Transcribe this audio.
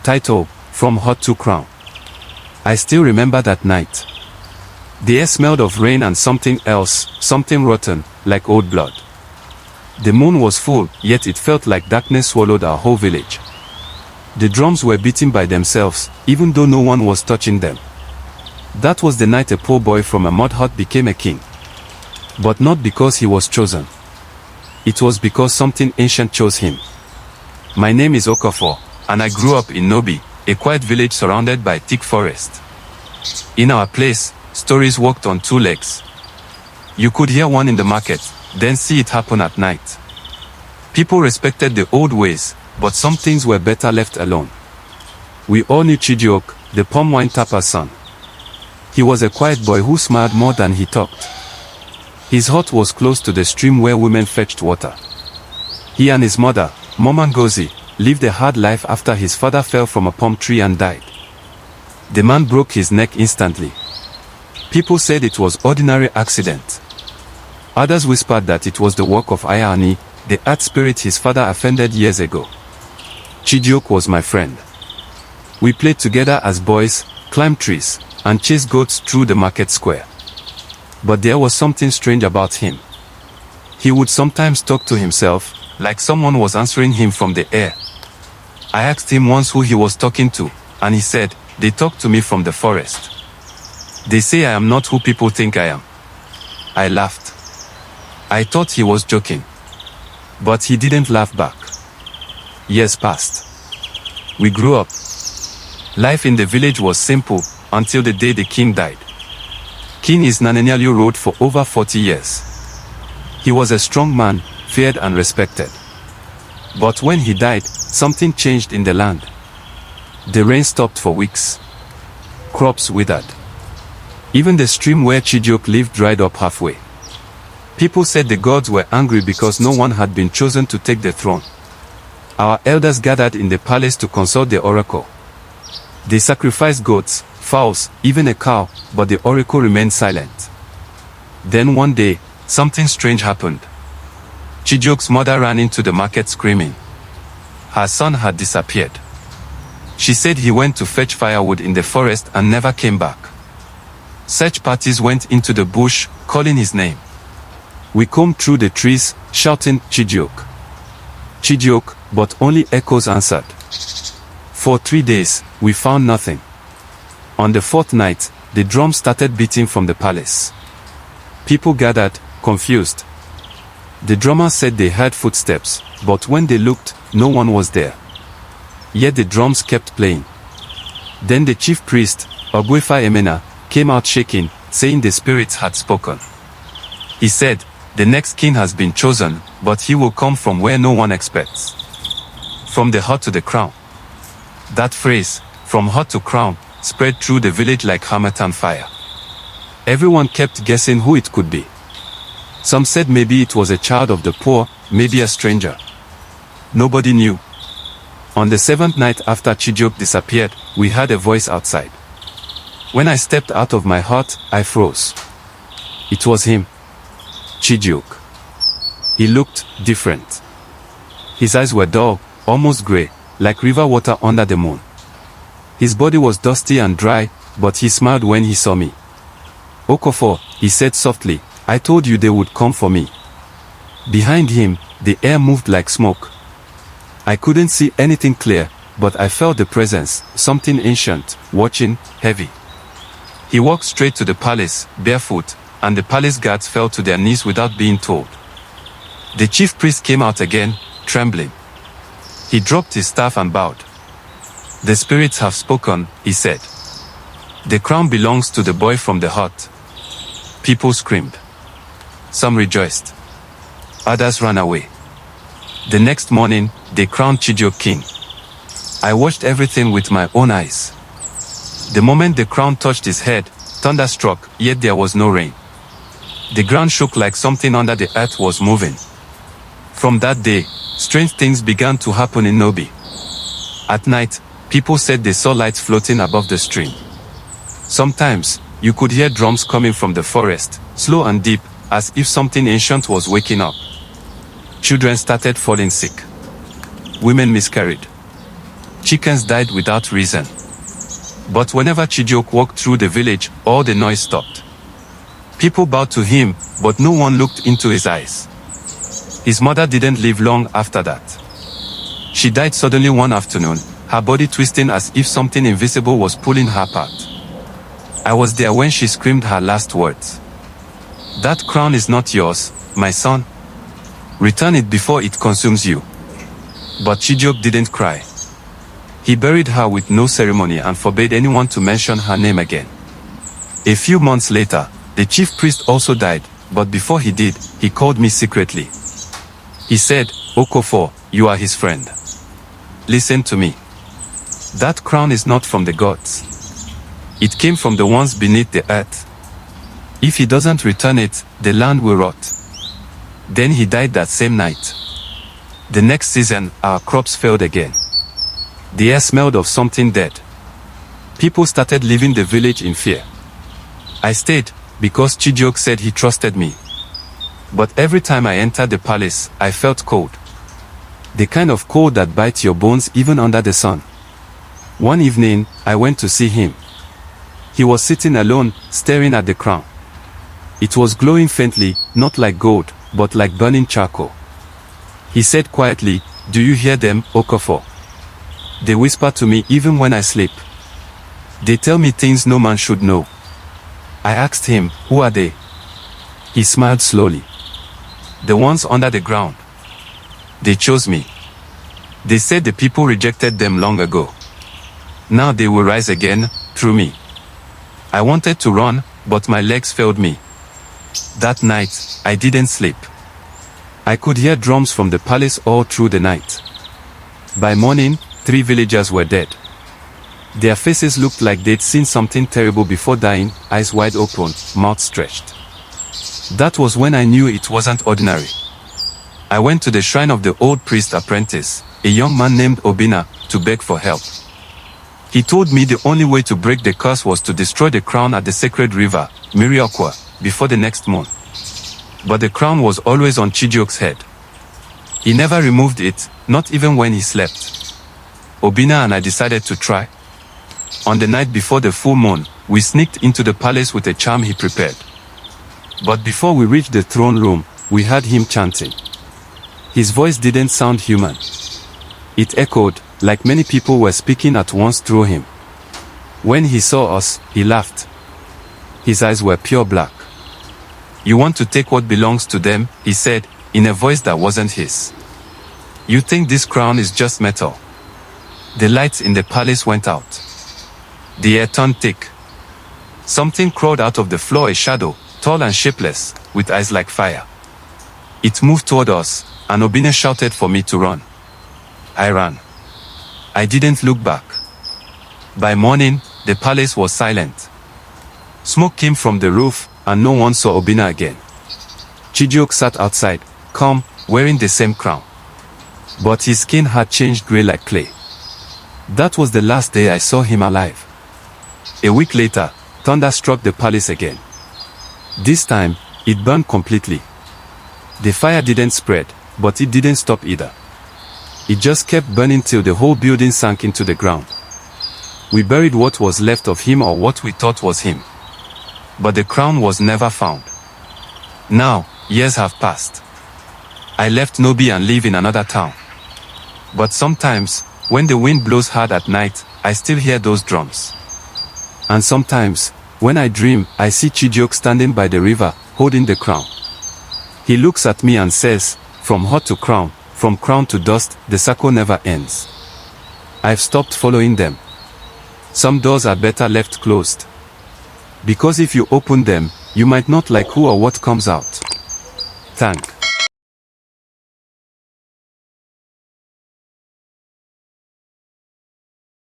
Title: From Hot to Crown. I still remember that night. The air smelled of rain and something else, something rotten, like old blood. The moon was full, yet it felt like darkness swallowed our whole village. The drums were beating by themselves, even though no one was touching them. That was the night a poor boy from a mud hut became a king. But not because he was chosen. It was because something ancient chose him. My name is Okafor, and I grew up in Nobi, a quiet village surrounded by thick forest. In our place, stories walked on two legs. You could hear one in the market, then see it happen at night. People respected the old ways, but some things were better left alone. We all knew Chidiok, the palm wine tapper's son. He was a quiet boy who smiled more than he talked. His hut was close to the stream where women fetched water. He and his mother, Mama Ngozi, lived a hard life after his father fell from a palm tree and died. The man broke his neck instantly. People said it was ordinary accident. Others whispered that it was the work of Ayani, the earth spirit his father offended years ago. Chidiok was my friend. We played together as boys, climbed trees, and chased goats through the market square. But there was something strange about him. He would sometimes talk to himself, like someone was answering him from the air. I asked him once who he was talking to, and he said, "They talk to me from the forest. They say I am not who people think I am." I laughed. I thought he was joking. But he didn't laugh back. Years passed. We grew up. Life in the village was simple, until the day the king died. King Isnanenyalu ruled for over 40 years. He was a strong man, feared and respected. But when he died, something changed in the land. The rain stopped for weeks. Crops withered. Even the stream where Chidiok lived dried up halfway. People said the gods were angry because no one had been chosen to take the throne. Our elders gathered in the palace to consult the oracle. They sacrificed goats, fowls, even a cow, but the oracle remained silent. Then one day, something strange happened. Chidiok's mother ran into the market screaming. Her son had disappeared. She said he went to fetch firewood in the forest and never came back. Search parties went into the bush, calling his name. We combed through the trees, shouting, "Chidiok! Chidiok," but only echoes answered. For 3 days, we found nothing. On the 4th night, the drums started beating from the palace. People gathered, confused. The drummers said they heard footsteps, but when they looked, no one was there. Yet the drums kept playing. Then the chief priest, Ogwefa Emena, came out shaking, saying the spirits had spoken. He said, "The next king has been chosen, but he will come from where no one expects. From the hut to the crown." That phrase, "from hut to crown," spread through the village like Hamatan fire. Everyone kept guessing who it could be. Some said maybe it was a child of the poor, maybe a stranger. Nobody knew. On the 7th night after Chidiok disappeared, we heard a voice outside. When I stepped out of my hut, I froze. It was him. Chidiok. He looked different. His eyes were dull, almost grey, like river water under the moon. His body was dusty and dry, but he smiled when he saw me. "Okafor," he said softly, "I told you they would come for me." Behind him, the air moved like smoke. I couldn't see anything clear, but I felt the presence, something ancient, watching, heavy. He walked straight to the palace, barefoot, and the palace guards fell to their knees without being told. The chief priest came out again, trembling. He dropped his staff and bowed. "The spirits have spoken," he said. "The crown belongs to the boy from the hut." People screamed. Some rejoiced. Others ran away. The next morning, they crowned Chidiok king. I watched everything with my own eyes. The moment the crown touched his head, thunder struck, yet there was no rain. The ground shook like something under the earth was moving. From that day, strange things began to happen in Nobi. At night, people said they saw lights floating above the stream. Sometimes, you could hear drums coming from the forest, slow and deep, as if something ancient was waking up. Children started falling sick. Women miscarried. chickens died without reason. But whenever Chijioke walked through the village, all the noise stopped. People bowed to him, but no one looked into his eyes. His mother didn't live long after that. She died suddenly one afternoon, her body twisting as if something invisible was pulling her apart. I was there when she screamed her last words. "That crown is not yours, my son. Return it before it consumes you." But Chijioke didn't cry. He buried her with no ceremony and forbade anyone to mention her name again. A few months later, the chief priest also died, but before he did, he called me secretly. He said, "Okofo, you are his friend. Listen to me. That crown is not from the gods. It came from the ones beneath the earth. If he doesn't return it, the land will rot." Then he died that same night. The next season, our crops failed again. The air smelled of something dead. People started leaving the village in fear. I stayed, because Chijioke said he trusted me. But every time I entered the palace, I felt cold. The kind of cold that bites your bones even under the sun. One evening, I went to see him. He was sitting alone, staring at the crown. It was glowing faintly, not like gold, but like burning charcoal. He said quietly, "Do you hear them, Okofo? They whisper to me even when I sleep. They tell me things no man should know." I asked him, "Who are they?" He smiled slowly. "The ones under the ground. They chose me. They said the people rejected them long ago. Now they will rise again, through me." I wanted to run, but my legs failed me. That night, I didn't sleep. I could hear drums from the palace all through the night. By morning, 3 villagers were dead. Their faces looked like they'd seen something terrible before dying, eyes wide open, mouth stretched. That was when I knew it wasn't ordinary. I went to the shrine of the old priest apprentice, a young man named Obioma, to beg for help. He told me the only way to break the curse was to destroy the crown at the sacred river, Miriokwa, before the next moon. But the crown was always on Chijioke's head. He never removed it, not even when he slept. Obioma and I decided to try. On the night before the full moon, we sneaked into the palace with a charm he prepared. But before we reached the throne room, we heard him chanting. His voice didn't sound human. It echoed, like many people were speaking at once through him. When he saw us, he laughed. His eyes were pure black. "You want to take what belongs to them," he said, in a voice that wasn't his. "You think this crown is just metal?" The lights in the palace went out. The air turned thick. Something crawled out of the floor, a shadow, tall and shapeless, with eyes like fire. It moved toward us, and Obioma shouted for me to run. I ran. I didn't look back. By morning, the palace was silent. Smoke came from the roof, and no one saw Obioma again. Chijioke sat outside, calm, wearing the same crown. But his skin had changed gray like clay. That was the last day I saw him alive. A week later, thunder struck the palace again. This time, it burned completely. The fire didn't spread, but it didn't stop either. It just kept burning till the whole building sank into the ground. We buried what was left of him, or what we thought was him. But the crown was never found. Now, years have passed. I left Nobi and live in another town. But sometimes, when the wind blows hard at night, I still hear those drums. And sometimes, when I dream, I see Chijioke standing by the river, holding the crown. He looks at me and says, "From hot to crown, from crown to dust, the circle never ends." I've stopped following them. Some doors are better left closed. Because if you open them, you might not like who or what comes out. Thank